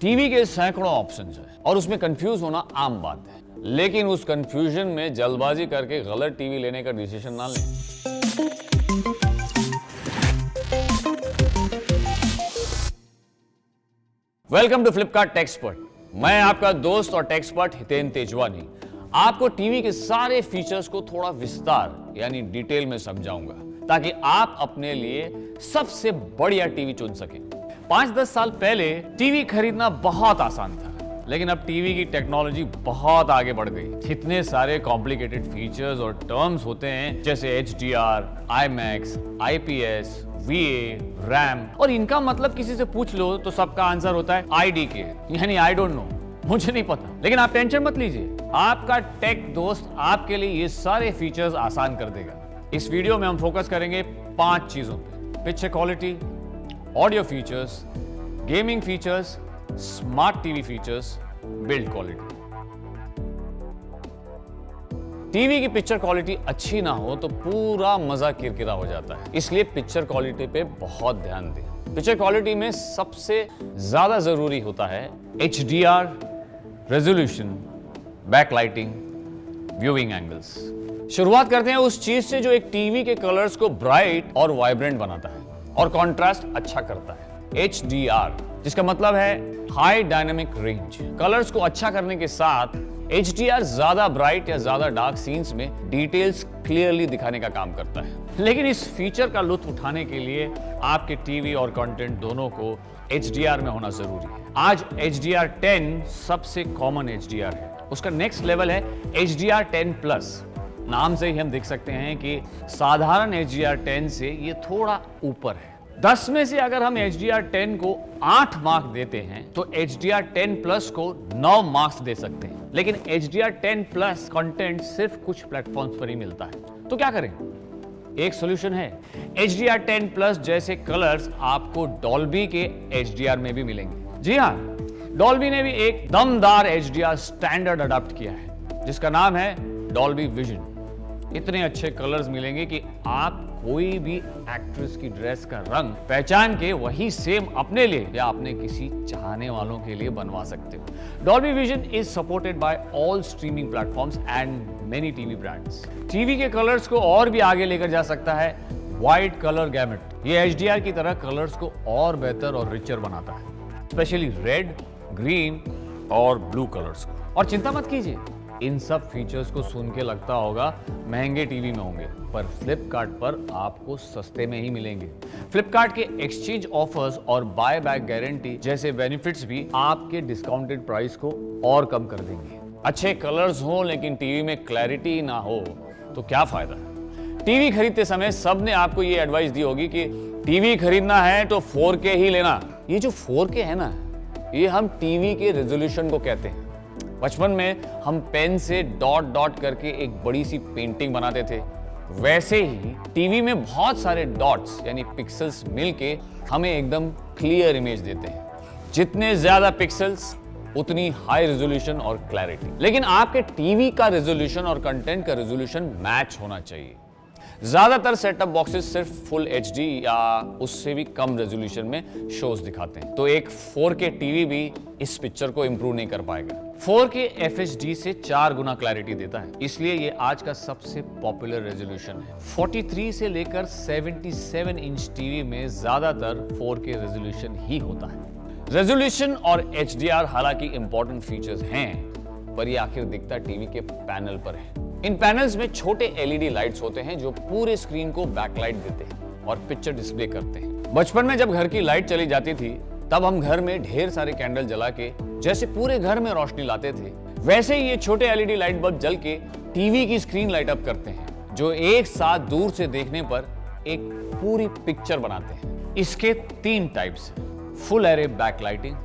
TV के सैकड़ों options हैं और उसमें कंफ्यूज होना आम बात है, लेकिन उस कंफ्यूजन में जल्दबाजी करके गलत टीवी लेने का डिसीजन ना लें। Welcome to Flipkart Techspert. मैं आपका दोस्त और टेक्सपर्ट हितेन तेजवानी आपको टीवी के सारे फीचर्स को थोड़ा विस्तार यानी डिटेल में समझाऊंगा ताकि आप अपने लिए सबसे बढ़िया टीवी चुन सकें। 5-10 साल पहले टीवी खरीदना बहुत आसान था, लेकिन अब टीवी की टेक्नोलॉजी बहुत आगे बढ़ गई। इतने सारे कॉम्प्लिकेटेड फीचर्स और टर्म्स होते हैं जैसे HDR, IMAX, IPS, VA, RAM, और इनका मतलब किसी से पूछ लो तो सबका आंसर होता है IDK यानी आई डोंट नो, मुझे नहीं पता। लेकिन आप टेंशन मत लीजिए, आपका टेक दोस्त आपके लिए ये सारे फीचर्स आसान कर देगा। इस वीडियो में हम फोकस करेंगे 5 चीजों पे: picture quality, audio features, gaming features, smart TV features, build quality. TV की पिक्चर क्वालिटी अच्छी ना हो तो पूरा मजा किरकिरा हो जाता है, इसलिए पिक्चर क्वालिटी पे बहुत ध्यान दें। पिक्चर क्वालिटी में सबसे ज्यादा जरूरी होता है HDR, resolution, backlighting, viewing angles. शुरुआत करते हैं उस चीज से जो एक टीवी के कलर्स को ब्राइट और वाइब्रेंट बनाता है और कंट्रास्ट अच्छा करता है। HDR, जिसका मतलब है हाई डायनामिक रेंज। कलर्स को अच्छा करने के साथ HDR ज्यादा ब्राइट या ज्यादा डार्क सीन्स में डिटेल्स क्लियरली दिखाने का काम करता है। लेकिन इस फीचर का लुत्फ उठाने के लिए आपके टीवी और कंटेंट दोनों को HDR में होना जरूरी है। आज HDR10 सबसे कॉमन HDR है। उसका नेक्स्ट लेवल है HDR10+। नाम से ही हम देख सकते हैं कि साधारण HDR10 से ये थोड़ा ऊपर है। 10 में से अगर हम HDR10 को 8 मार्क देते हैं तो HDR10+ को 9 मार्क्स दे सकते हैं। लेकिन HDR10+ कंटेंट सिर्फ कुछ प्लेटफॉर्म्स पर ही मिलता है, तो क्या करें? एक सॉल्यूशन है। HDR10+ जैसे कलर्स आपको डॉल्बी के HDR में भी मिलेंगे। जी हाँ, डॉल्बी ने भी एक दमदार HDR स्टैंडर्ड अडॉप्ट किया है जिसका नाम है डॉल्बी विजन। इतने अच्छे कलर्स मिलेंगे कि आप कोई भी एक्ट्रेस की ड्रेस का रंग पहचान के वही सेम अपने लिए या अपने किसी चाहने वालों के लिए बनवा सकते हो। Dolby vision is supported by all streaming platforms and many TV brands. TV के कलर्स को और भी आगे लेकर जा सकता है वाइड कलर गैमेट। ये HDR की तरह कलर्स को और बेहतर और रिचर बनाता है, स्पेशली रेड, ग्रीन और ब्लू कलर्स को। और चिंता मत कीजिए, इन सब फीचर्स को सुन के लगता होगा महंगे टीवी में होंगे, पर फ्लिपकार्ट पर आपको सस्ते में ही मिलेंगे। फ्लिपकार्ट के एक्सचेंज ऑफर्स और बाय बैक गारंटी जैसे बेनिफिट्स भी आपके डिस्काउंटेड प्राइस को और कम कर देंगे। अच्छे कलर्स हो लेकिन टीवी में क्लैरिटी ना हो तो क्या फायदा? टीवी खरीदते समय सबने आपको ये एडवाइस दी होगी कि टीवी खरीदना है तो 4K ही लेना। ये जो 4K है ना, ये हम टीवी के रेजोल्यूशन को कहते हैं। बचपन में हम पेन से डॉट डॉट करके एक बड़ी सी पेंटिंग बनाते थे, वैसे ही टीवी में बहुत सारे डॉट्स यानी पिक्सेल्स मिलके हमें एकदम क्लियर इमेज देते हैं। जितने ज्यादा पिक्सेल्स उतनी हाई रेजोल्यूशन और क्लैरिटी। लेकिन आपके टीवी का रेजोल्यूशन और कंटेंट का रेजोल्यूशन मैच होना चाहिए। ज्यादातर सेटअप बॉक्सेस सिर्फ फुल HD या उससे भी कम रेजोल्यूशन में शोज दिखाते हैं, तो एक 4K टीवी भी इस पिक्चर को इंप्रूव नहीं कर पाएगा। 4K FHD से 4 गुना क्लैरिटी देता है, इसलिए ये आज का सबसे पॉपुलर रेजोल्यूशन है। 43 से लेकर 77 इंच टीवी में ज्यादातर 4K रेजोल्यूशन ही होता है। रेजोल्यूशन और HDR हालांकि इंपॉर्टेंट फीचर्स हैं, पर ये आखिर दिखता टीवी के पैनल पर है। इन पैनल्स में छोटे LED लाइट्स होते हैं जो पूरे स्क्रीन को बैकलाइट देते हैं और पिक्चर डिस्प्ले करते हैं। बचपन में जब घर की लाइट चली जाती थी तब हम घर में ढेर सारे कैंडल जला के जैसे पूरे घर में रोशनी लाते थे, वैसे ही ये छोटे LED लाइट बल्ब जल के टीवी की स्क्रीन लाइट अप करते हैं, जो एक साथ दूर से देखने पर एक पूरी पिक्चर बनाते हैं। इसके 3 टाइप्स हैं: full array backlighting,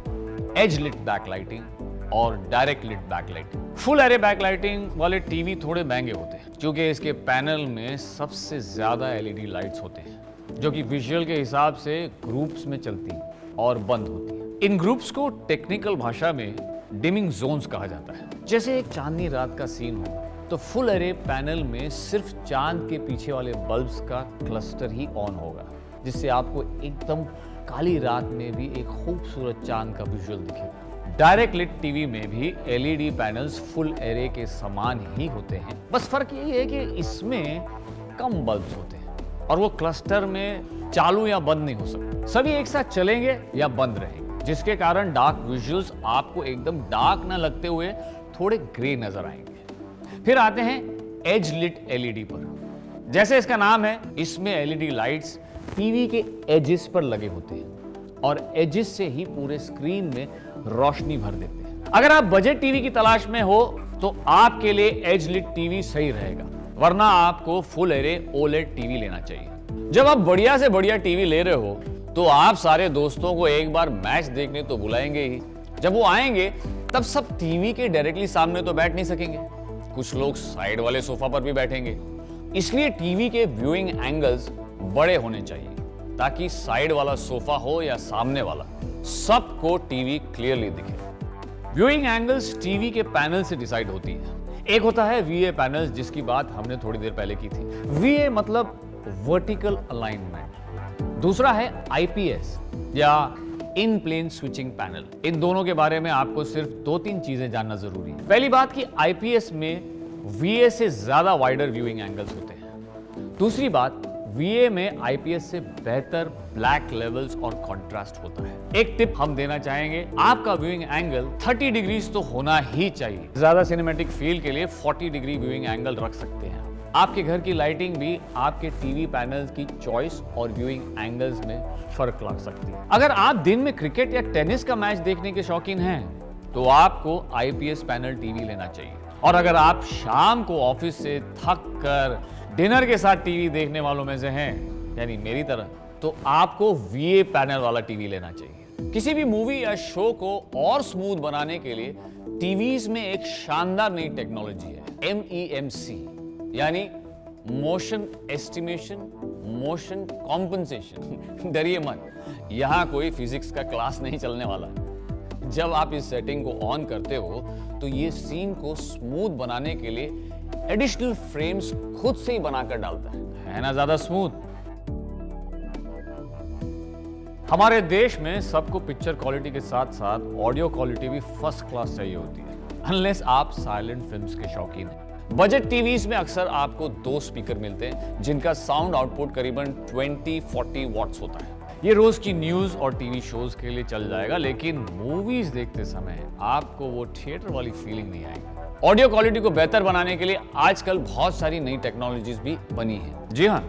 edge lit backlighting और direct lit backlighting. Full array backlighting वाले टीवी थोड़े महंगे होते हैं क्योंकि इसके पैनल में सबसे ज्यादा LED लाइट्स होते हैं जो कि विजुअल के हिसाब से ग्रुप्स में चलती हैं और बंद होती हैं। इन ग्रुप्स को टेक्निकल भाषा में डिमिंग जोन्स कहा जाता है। जैसे एक चांदनी रात का सीन हो तो फुल एरे पैनल में सिर्फ चांद के पीछे वाले बल्ब्स का क्लस्टर ही ऑन होगा, जिससे आपको एकदम काली रात में भी एक खूबसूरत चांद का विजुअल दिखेगा। डायरेक्ट लिट टीवी में भी एलईडी पैनल्स फुल एरे के समान ही होते हैं, बस फर्क यही है कि इसमें कम बल्ब्स होते हैं और वो क्लस्टर में चालू या बंद नहीं हो सकते। सभी एक साथ चलेंगे या बंद रहेंगे, जिसके कारण डार्क विजुअल्स आपको एकदम डार्क ना लगते हुए थोड़े ग्रे नजर आएंगे। फिर आते हैं एज लिट एलईडी पर। जैसे इसका नाम है, इसमें एलईडी लाइट्स टीवी के एजेस पर लगे होते हैं और एजेस से ही पूरे स्क्रीन में रोशनी भर देते हैं। अगर आप बजट टीवी की तलाश में हो तो आपके लिए एज लिट टीवी सही रहेगा, वरना आपको फुल एरे ओलेड टीवी लेना चाहिए। जब आप बढ़िया से बढ़िया टीवी ले रहे हो तो आप सारे दोस्तों को एक बार मैच देखने तो बुलाएंगे ही। जब वो आएंगे तब सब टीवी के डायरेक्टली सामने तो बैठ नहीं सकेंगे, कुछ लोग साइड वाले सोफा पर भी बैठेंगे। इसलिए टीवी के व्यूइंग एंगल्स बड़े होने चाहिए ताकि साइड वाला सोफा हो या सामने वाला, सबको टीवी क्लियरली दिखे। व्यूइंग एंगल्स टीवी के पैनल से डिसाइड होती है। एक होता है वीए पैनल, जिसकी बात हमने थोड़ी देर पहले की थी। वीए मतलब वर्टिकल अलाइनमेंट। दूसरा है आईपीएस या इन प्लेन स्विचिंग पैनल। इन दोनों के बारे में आपको सिर्फ 2-3 चीजें जानना जरूरी है। पहली बात कि आईपीएस में वीए से ज्यादा वाइडर व्यूइंग एंगल्स होते हैं। दूसरी बात, वीए में आईपीएस से बेहतर ब्लैक लेवल्स और कंट्रास्ट होता है। एक टिप हम देना चाहेंगे, आपका व्यूइंग एंगल 30 डिग्रीज तो होना ही चाहिए। ज्यादा सिनेमैटिक फील के लिए 40 डिग्री व्यूइंग एंगल रख सकते हैं। आपके घर की लाइटिंग भी आपके टीवी पैनल्स की चॉइस और व्यूइंग एंगल्स में फर्क ला सकती है। अगर आप दिन में क्रिकेट या टेनिस का मैच देखने के शौकीन हैं तो आपको आईपीएस पैनल टीवी लेना चाहिए। और अगर आप शाम को ऑफिस से थक कर डिनर के साथ टीवी देखने वालों में से हैं, यानी मेरी तरह, तो आपको वीए पैनल वाला टीवी लेना चाहिए। किसी भी मूवी या शो को और स्मूथ बनाने के लिए टीवीज में एक शानदार नई टेक्नोलॉजी है, MEMC, यानी मोशन एस्टिमेशन, मोशन कॉम्पनसेशन। डरिए मत, यहां कोई फिजिक्स का क्लास नहीं चलने वाला। जब आप इस सेटिंग को ऑन करते हो तो ये सीन को स्मूथ बनाने के लिए एडिशनल फ्रेम्स खुद से ही बनाकर डालता है ना ज्यादा स्मूथ। हमारे देश में सबको पिक्चर क्वालिटी के साथ साथ ऑडियो क्वालिटी भी फर्स्ट क्लास चाहिए होती है, अनलेस आप साइलेंट फिल्म्स के शौकीन हैं। बजट टीवीज में अक्सर आपको 2 स्पीकर मिलते हैं जिनका साउंड आउटपुट करीबन 20-40 वॉट्स होता है। ये रोज की न्यूज और टीवी शोज के लिए चल जाएगा, लेकिन मूवीज देखते समय आपको वो थिएटर वाली फीलिंग नहीं आएगी। ऑडियो क्वालिटी को बेहतर बनाने के लिए आजकल बहुत सारी नई टेक्नोलॉजीज भी बनी हैं। जी हाँ,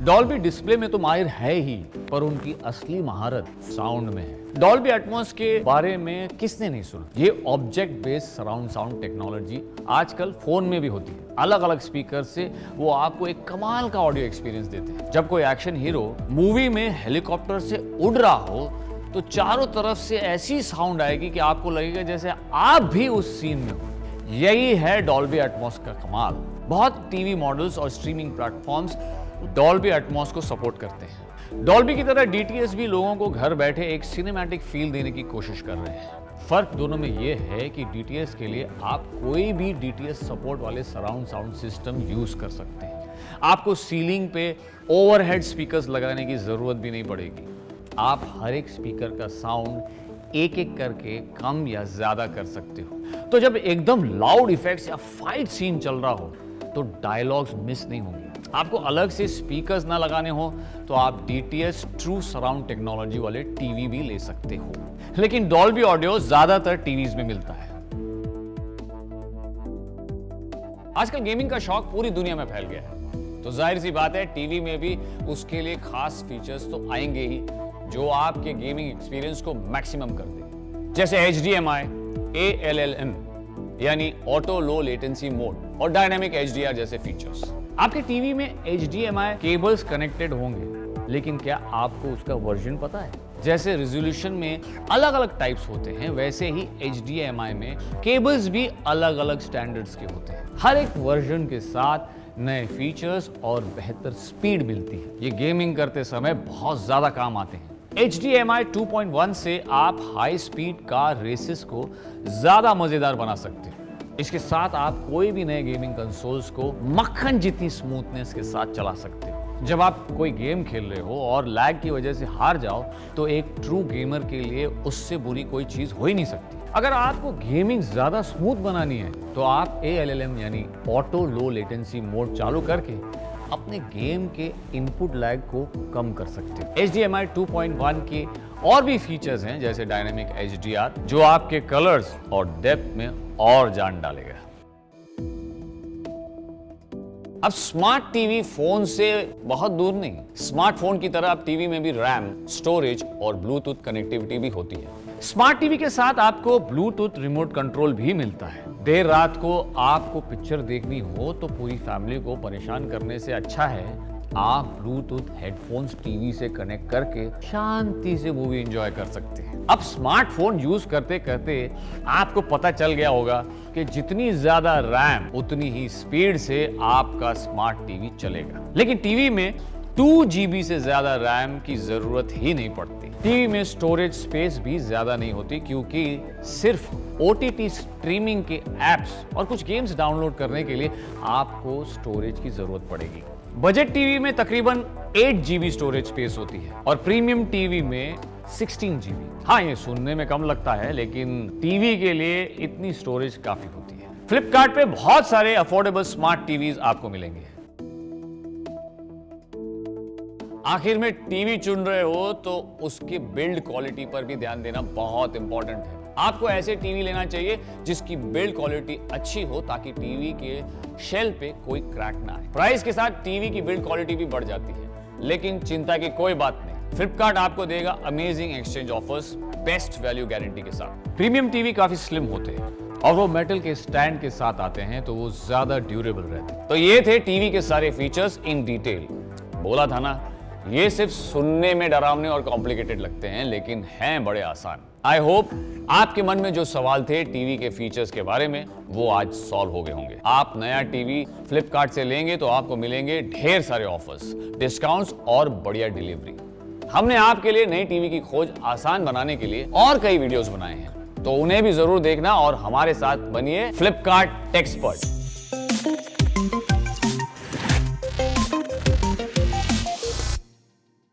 डॉल्बी डिस्प्ले में तो माहिर है ही, पर उनकी असली महारत साउंड में है। डॉल्बी एटमॉस के बारे में किसने नहीं सुना। ये object based surround sound technology आजकल फोन में भी होती है। अलग अलग स्पीकर से वो आपको एक कमाल का ऑडियो एक्सपीरियंस देते हैं। जब कोई एक्शन हीरो मूवी में हेलीकॉप्टर से उड़ रहा हो तो चारों तरफ से ऐसी साउंड आएगी कि आपको लगेगा जैसे आप भी उस सीन में हो। यही है डॉल्बी एटमॉस का कमाल। बहुत टीवी मॉडल्स और स्ट्रीमिंग प्लेटफॉर्म्स डॉल्बी एटमॉस को सपोर्ट करते हैं। डॉल्बी की तरह डीटीएस भी लोगों को घर बैठे एक सिनेमैटिक फील देने की कोशिश कर रहे हैं। फर्क दोनों में यह है कि डीटीएस के लिए आप कोई भी डीटीएस सपोर्ट वाले सराउंड साउंड सिस्टम यूज कर सकते हैं। आपको सीलिंग पे ओवरहेड स्पीकर्स लगाने की जरूरत भी नहीं पड़ेगी। आप हर एक स्पीकर का साउंड एक एक करके कम या ज्यादा कर सकते हो। तो जब एकदम लाउड इफेक्ट्स या फाइट सीन चल रहा हो तो डायलॉग्स मिस नहीं होंगे। आपको अलग से स्पीकर्स ना लगाने हो तो आप डीटीएस ट्रू सराउंड टेक्नोलॉजी वाले टीवी भी ले सकते हो, लेकिन डॉल्बी ऑडियो ज्यादातर टीवीज में मिलता है। आजकल गेमिंग का शौक पूरी दुनिया में फैल गया है, तो जाहिर सी बात है टीवी में भी उसके लिए खास फीचर्स तो आएंगे ही जो आपके गेमिंग एक्सपीरियंस को मैक्सिमम कर दे, जैसे HDMI, ALLM यानी ऑटो लो लेटेंसी मोड और डायनामिक HDR जैसे फीचर्स। आपके टीवी में HDMI केबल्स कनेक्टेड होंगे, लेकिन क्या आपको उसका वर्जन पता है? जैसे रेजोल्यूशन में अलग अलग टाइप्स होते हैं, वैसे ही HDMI में केबल्स भी अलग अलग स्टैंडर्ड्स के होते हैं। हर एक वर्जन के साथ नए फीचर्स और बेहतर स्पीड मिलती है। ये गेमिंग करते समय बहुत ज्यादा काम आते हैं। HDMI 2.1 से आप हाई स्पीड कार रेसेस को ज्यादा मजेदार बना सकते हैं। इसके साथ आप कोई भी नए गेमिंग कंसोल्स को मक्खन जितनी स्मूथनेस के साथ चला सकते हो। जब आप कोई गेम खेल रहे हो और लैग की वजह से हार जाओ तो एक ट्रू गेमर के लिए उससे बुरी कोई चीज हो ही नहीं सकती। अगर आपको गेमिंग ज्यादा स्मूथ बनानी है तो आप ALLM यानी ऑटो लो लेटेंसी मोड चालू करके अपने गेम के इनपुट लैग को कम कर सकते हैं। HDMI 2.1 के और भी फीचर्स हैं जैसे डायनामिक HDR जो आपके कलर्स और डेप्थ में और जान डालेगा। अब स्मार्ट टीवी फोन से बहुत दूर नहीं, स्मार्टफोन की तरह अब टीवी में भी रैम, स्टोरेज और ब्लूटूथ कनेक्टिविटी भी होती है। स्मार्ट टीवी के साथ आपको ब्लूटूथ रिमोट कंट्रोल भी मिलता है। देर रात को आपको पिक्चर देखनी हो तो पूरी फैमिली को परेशान करने से अच्छा है आप ब्लूटूथ हेडफोन्स टीवी से कनेक्ट करके शांति से मूवी एंजॉय कर सकते हैं। अब स्मार्टफोन यूज करते करते आपको पता चल गया होगा कि जितनी ज्यादा रैम उतनी ही स्पीड से आपका स्मार्ट टीवी चलेगा। लेकिन टीवी में 2 GB से ज्यादा रैम की जरूरत ही नहीं पड़ती। टीवी में स्टोरेज स्पेस भी ज्यादा नहीं होती क्योंकि सिर्फ OTT स्ट्रीमिंग के एप्स और कुछ गेम्स डाउनलोड करने के लिए आपको स्टोरेज की जरूरत पड़ेगी। बजट टीवी में तकरीबन 8 GB स्टोरेज स्पेस होती है और प्रीमियम टीवी में 16 GB। हाँ, ये सुनने में कम लगता है लेकिन टीवी के लिए इतनी स्टोरेज काफी होती है। फ्लिपकार्ट पे बहुत सारे अफोर्डेबल स्मार्ट टीवीज आपको मिलेंगे। आखिर में टीवी चुन रहे हो तो उसकी बिल्ड क्वालिटी पर भी ध्यान देना बहुत इंपॉर्टेंट है। आपको ऐसे टीवी लेना चाहिए जिसकी बिल्ड क्वालिटी अच्छी हो ताकि टीवी के शेल पे कोई क्रैक ना आए। प्राइस के साथ टीवी की बिल्ड क्वालिटी भी बढ़ जाती है, लेकिन चिंता की कोई बात नहीं। फ्लिपकार्ट आपको देगा amazing exchange offers best value guarantee के साथ। प्रीमियम टीवी काफी स्लिम होते हैं और वो मेटल के स्टैंड के साथ आते हैं तो वो ज्यादा ड्यूरेबल रहते हैं। तो ये थे टीवी के सारे फीचर्स इन डिटेल। बोला था ना, ये सिर्फ सुनने में डरावने और कॉम्प्लिकेटेड लगते हैं लेकिन हैं बड़े आसान। आई होप आपके मन में जो सवाल थे टीवी के फीचर्स के बारे में वो आज सॉल्व हो गए होंगे। आप नया टीवी फ्लिपकार्ट से लेंगे तो आपको मिलेंगे ढेर सारे ऑफर्स, डिस्काउंट्स और बढ़िया डिलीवरी। हमने आपके लिए नई टीवी की खोज आसान बनाने के लिए और कई वीडियोस बनाए हैं, तो उन्हें भी जरूर देखना और हमारे साथ बनिए फ्लिपकार्ट टेक्सपर्ट।